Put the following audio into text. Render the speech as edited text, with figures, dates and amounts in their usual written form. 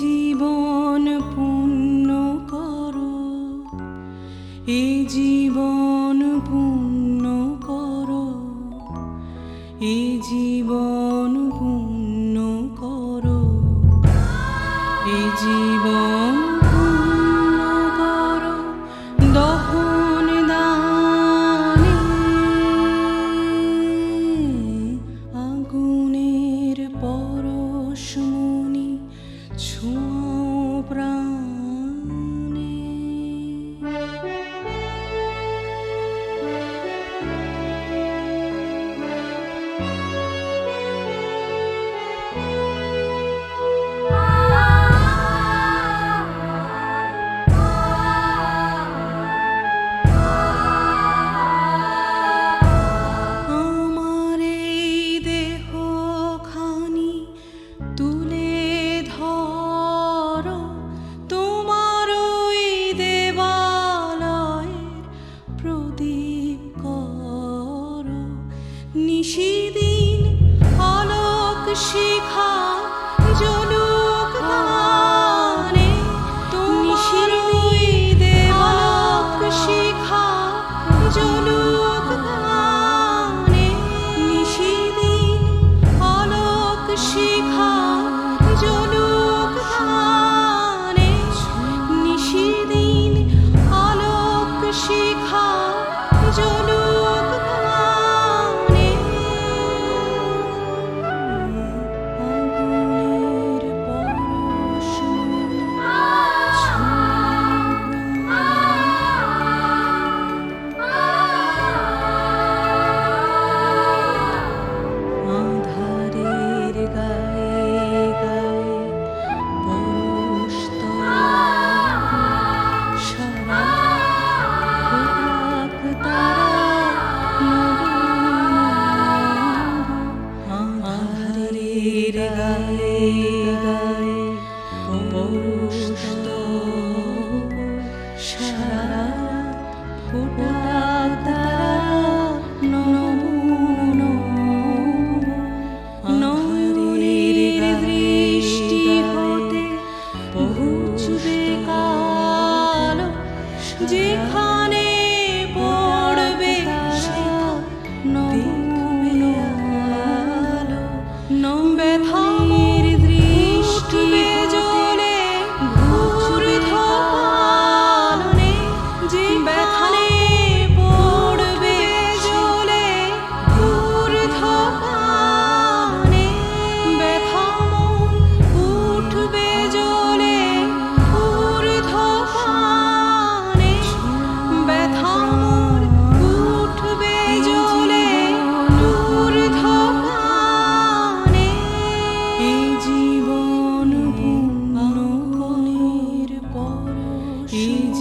জীবন পূর্ণ করো, এই জীবন পূর্ণ করো, এই জীবন পূর্ণ করো, এই জীবন পূর্ণ করো। দহন দানে আগুনের পরশমণি ছোঁয়াও প্রাণে। আমার এই দেহখানি তুলে ধরো, তোমার ওই দেবালয়ের প্রদীপ করো। নিশিদিন আলোক শিখা জ্বলুক গানে, তোমার ওই দেবালক শিখা জ্বলুক গানে। নিশিদিন আলোক শিখা জ্বলুক গানে, নিশিদিন আলোক শিখা জ্বলুক গানে। আগুনের পরশমণি ছোঁয়াও আঁধারের গায়ে গায়ে পরশতরঙ্গ সারা ফোটাক তারা নব। আঁধারের গায়ে গায়ে পরশতরঙ্গ সারা ফোটাক তারা নব নব। নয়নের দৃষ্টি হতে পৌঁছবে কালো, যেখানে পড়বে দেখবে আলো। ব্যথার দৃষ্টি জ্বলে ঊর্ধ্বপালনে, যে ব্যথানে পড়বে জ্বলে ঊর্ধ্বপালনে। ব্যথা মন উঠবে জ্বলে ঊর্ধ্বপালনে, ব্যথা মন উঠবে জ্বলে ঊর্ধ্বপালনে। এই জীবন পূর্ণ পরশ।